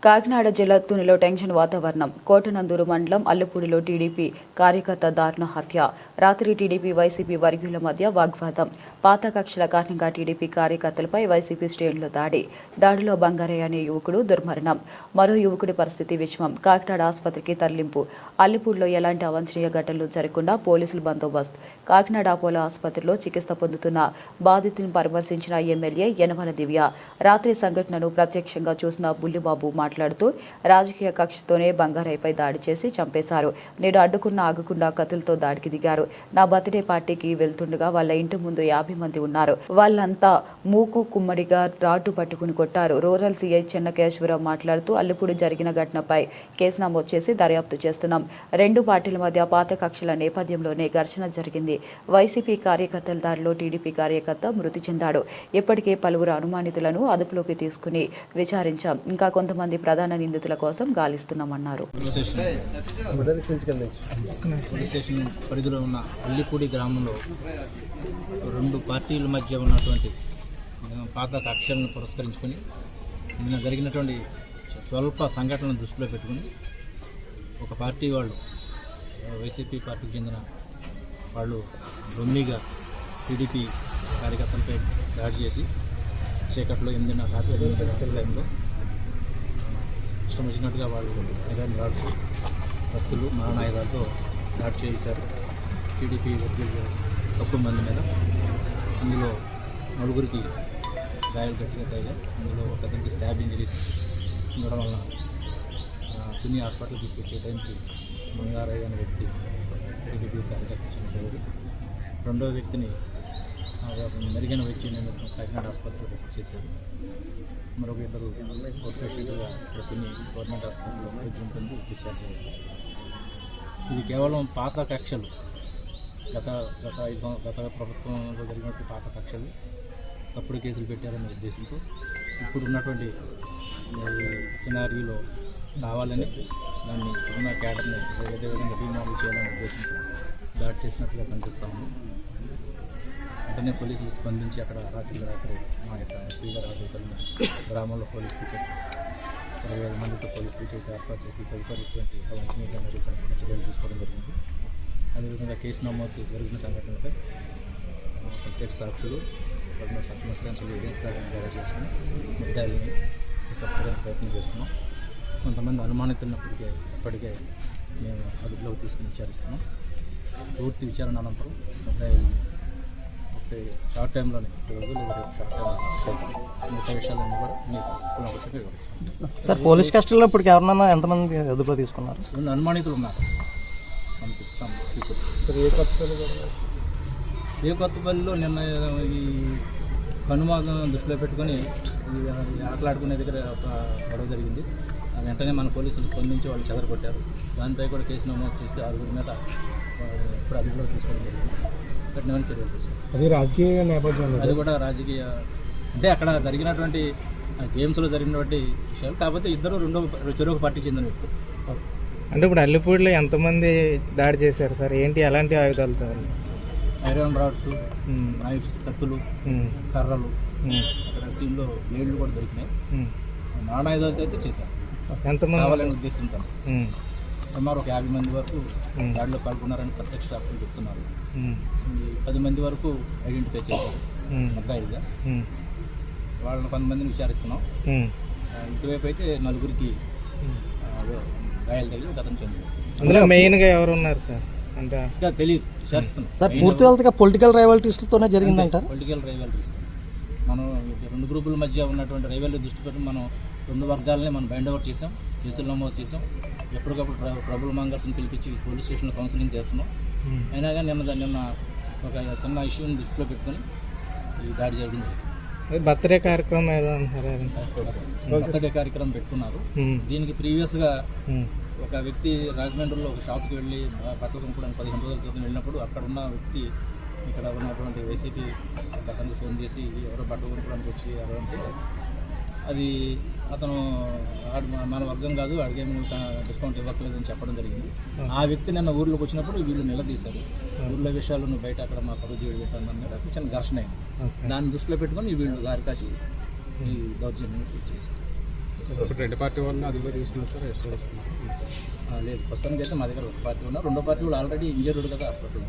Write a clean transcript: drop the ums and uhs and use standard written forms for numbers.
కాకినాడ జిల్లా తునిలో టెన్షన్ వాతావరణం. కోటనందూరు మండలం అల్లుపూడిలో టీడీపీ కార్యకర్త దారుణ హత్య. రాత్రి టీడీపీ వైసీపీ వర్గీయుల మధ్య వాగ్వాదం. పాత కక్షల కారణంగా టీడీపీ కార్యకర్తలపై వైసీపీ శ్రేణుల దాడిలో బంగారయ్య అనే యువకుడు దుర్మరణం. మరో యువకుడి పరిస్థితి విషమం. కాకినాడ ఆసుపత్రికి తరలింపు. అల్లుపూడిలో ఎలాంటి అవాంఛనీయ ఘటనలు జరగకుండా పోలీసుల బందోబస్తు. కాకినాడ అపోలో ఆసుపత్రిలో చికిత్స పొందుతున్న బాధితులను పరామర్శించిన ఎమ్మెల్యే యనమల దివ్య. రాత్రి సంఘటనను ప్రత్యక్షంగా చూసిన బుల్లిబాబు మాట్లాడుతూ రాజకీయ కక్షతోనే బంగారయ్యపై దాడి చేసి చంపేశారు. నేను అడ్డుకున్న ఆగకుండా కత్తులతో దాడికి దిగారు. నా బర్త్డే పార్టీకి వెళ్తుండగా వాళ్ళ ఇంటి ముందు 50 మంది ఉన్నారు. వాళ్ళంతా మూకు కుమ్మడిగా రాటు పట్టుకుని కొట్టారు. రూరల్ సీఐ చెన్నకేశ్వరరావు మాట్లాడుతూ అల్లుపూడి జరిగిన ఘటనపై కేసు నమోదు చేసి దర్యాప్తు చేస్తున్నాం. రెండు పార్టీల మధ్య పాత కక్షల నేపథ్యంలోనే ఘర్షణ జరిగింది. వైసీపీ కార్యకర్తల దాడిలో టీడీపీ కార్యకర్త మృతి చెందాడు. ఇప్పటికే పలువురు అనుమానితులను అదుపులోకి తీసుకుని విచారించాం. ఇంకా కొంతమంది ప్రధాన నిందితుల కోసం గాలిస్తున్నామన్నారు. పోలీస్ స్టేషన్ పరిధిలో ఉన్న అల్లిపూడి గ్రామంలో రెండు పార్టీల మధ్య ఉన్నటువంటి పాత కక్షలను పురస్కరించుకొని నిన్న జరిగినటువంటి స్వల్ప సంఘటనలను దృష్టిలో పెట్టుకుని ఒక పార్టీ వాళ్ళు, వైసీపీ పార్టీకి చెందిన వాళ్ళు దొమ్మిగా టీడీపీ కార్యకర్తలపై దాడి చేసి చీకట్లో 8:30 రాత్రి 8 గంటల టైంలో ఇష్టం వచ్చినట్టుగా వాళ్ళు ఐరన్ రాడ్స్, కత్తులు, మారణాయుధాలతో దాడి చేశారు టీడీపీ వర్గీయులు తక్కువ మంది మీద. ఇందులో నలుగురికి గాయాలు గట్టిగా తగిలాయి. అందులో ఒకరికి స్టాబ్ ఇంజరీస్ ఉండడం వలన తుని హాస్పిటల్ తీసుకొచ్చే టైంకి బంగారయ్య అనే వ్యక్తి టీడీపీ కార్యకర్త చనిపోయాడు. రెండవ వ్యక్తిని మెరుగైన వైద్య నిమిత్తం కాకినాడ ఆసుపత్రిలో రిఫర్ చేశారు. మరొక ఇద్దరు అవుట్ పేషెంట్గా తుని గవర్నమెంట్ హాస్పిటల్లో వైద్యం పొంది డిశ్చార్జ్ అయ్యారు. ఇది కేవలం పాత కక్షలు, గత ప్రభుత్వంలో జరిగినటువంటి పాత కక్షలు, తప్పుడు కేసులు పెట్టారనే ఉద్దేశంతో ఇప్పుడు ఉన్నటువంటి సినారీలో కావాలని దాన్ని ఉన్న క్యాడర్ని ఏదే విధంగా డీమాడల్ చేయాలనే ఉద్దేశంతో దాడి చేసినట్లుగా కనిపిస్తూ ఉంది. వెంటనే పోలీసులు స్పందించి అక్కడ రాత్రి మా యొక్క ఎస్పీ గారి ఆదేశాలను గ్రామంలో పోలీస్ పికెట్ 25 మందితో పోలీస్ పికెట్ ఏర్పాటు చేసి తదుపరిటువంటి అవాంఛనీయ సంఘటనలు చర్యలు తీసుకోవడం జరిగింది. అదేవిధంగా కేసు నమోదు చేసి జరిగిన సంఘటనలపై ప్రత్యక్ష సాక్షులు సర్కమ్స్టాన్షియల్ ఎవిడెన్స్ గ్యాదర్ చేసుకుని ముద్దాయిల్ని పట్టుకోవడానికి ప్రయత్నం చేస్తున్నాం. కొంతమంది అనుమానితున్నప్పటికే ఇప్పటికే మేము అదుపులోకి తీసుకుని విచారిస్తున్నాం. పూర్తి విచారణ అనంతరం ముద్దాయిల్ని షార్ట్ టైంలోనే ఈరోజు లేదా రేపు షార్ట్ టైంలో చేసాం. మిగతా విషయాలన్నీ కూడా మీకు కులవశంగా వివరిస్తాం. సార్, పోలీస్ కస్టడీలో ఇప్పటికి ఎవరన్నా ఎంతమంది అదుపులో తీసుకున్నారు? అనుమానితులు ఉన్నారు. ఏ కొత్తపల్లిలో నిన్న ఈ కనుమాదం దృష్టిలో పెట్టుకొని ఆటలాడుకునే దగ్గర ఒక గొడవ జరిగింది. వెంటనే మన పోలీసులు స్పందించి వాళ్ళు చెదరగొట్టారు. దానిపై కూడా కేసు నమోదు చేసి 6 మీద ఇప్పుడు అదుపులో తీసుకోవడం జరిగింది. కఠినమైన చర్యలు తీసుకుంటాం. అది రాజకీయ నేపథ్యం, అది కూడా రాజకీయ అంటే అక్కడ జరిగినటువంటి గేమ్స్లో జరిగినటువంటి విషయాలు. కాకపోతే ఇద్దరు చెరొక పార్టీకి చెందిన వ్యక్తులు. అంటే ఇప్పుడు అల్లిపూడిలో ఎంతమంది దాడి చేశారు సార్? ఏంటి, ఎలాంటి ఆయుధాలతో? ఐరన్ రాడ్స్, నైఫ్స్, కత్తులు, కర్రలు, అక్కడ సీన్లో బ్లేడ్లు కూడా దొరికినాయి. నాణాయుధాలతో అయితే చేశారు. ఎంతమంది కావాలని ఉద్దేశంతో సుమారు ఒక 50 మంది వరకు దాడిలో పాల్గొన్నారని ప్రత్యక్ష సాక్షులు చెప్తున్నారు. 10 మంది వరకు ఐడెంటిఫై చేశారు ముద్దాయిలుగా. వాళ్ళని కొంతమందిని విచారిస్తున్నాం. ఇటువైపు అయితే 4గురికి గాయాలు తగిలి ఒక అతను చనిపోయారు. అందులో మెయిన్గా ఎవరు ఉన్నారు సార్? అంటే ఇంకా తెలియదు, విచారిస్తున్నాం. సార్, పూర్తిగా పొలిటికల్ రైవాలిటీస్లతోనే జరిగిందంట. పొలిటికల్ రైవాలిటీస్ మనం 2 గ్రూపుల మధ్య ఉన్నటువంటి రైవాలిటీ దృష్టి పెట్టి మనం 2 వర్గాలని మనం బైండ్ అవుట్ చేసాం, కేసులు నమోదు చేసాం. ఎప్పటికప్పుడు ట్రబుల్ మాంగర్స్ని పిలిపించి పోలీస్ స్టేషన్లో కౌన్సిలింగ్ చేస్తున్నాం. అయినా కానీ నిన్న ఒక చిన్న ఇష్యూని దృష్టిలో పెట్టుకొని ఈ దాడి చేయడం జరిగింది. బర్త్డే కార్యక్రమం పెట్టుకున్నారు. దీనికి ప్రీవియస్గా ఒక వ్యక్తి రాజమండ్రిలో ఒక షాప్కి వెళ్ళి బట్టలు కొనుక్కోవడానికి 15 రోజుల క్రితం వెళ్ళినప్పుడు అక్కడ ఉన్న వ్యక్తి ఇక్కడ ఉన్నటువంటి వైసీపీ అతనికి ఫోన్ చేసి ఎవరో బట్టలు కొనుక్కోవడానికి వచ్చి అంటే అది అతను మన వర్గం కాదు, అడిగే డిస్కౌంట్ ఇవ్వట్లేదని చెప్పడం జరిగింది. ఆ వ్యక్తి నిన్న ఊర్లోకి వచ్చినప్పుడు వీళ్ళు నిలదీశారు. ఊర్లో విషయాలు నువ్వు బయట అక్కడ మా పరుగు తీయడం పెట్టాను మీద చిన్న ఘర్షణ అయింది. దాన్ని దృష్టిలో పెట్టుకొని వీళ్ళు దారి కాచి ఈ దౌర్జన్యం ఇచ్చేసి ఇప్పుడు రెండు పార్టీ వాళ్ళని అది కూడా తీసుకున్నారు సార్ ఎస్ట్ వస్తున్నారు. లేదు, ప్రస్తుతానికి అయితే మా దగ్గర ఒక పార్టీ ఉన్నా, రెండో పార్టీ కూడా ఆల్రెడీ ఇంజర్డ్ కదా హాస్పిటల్.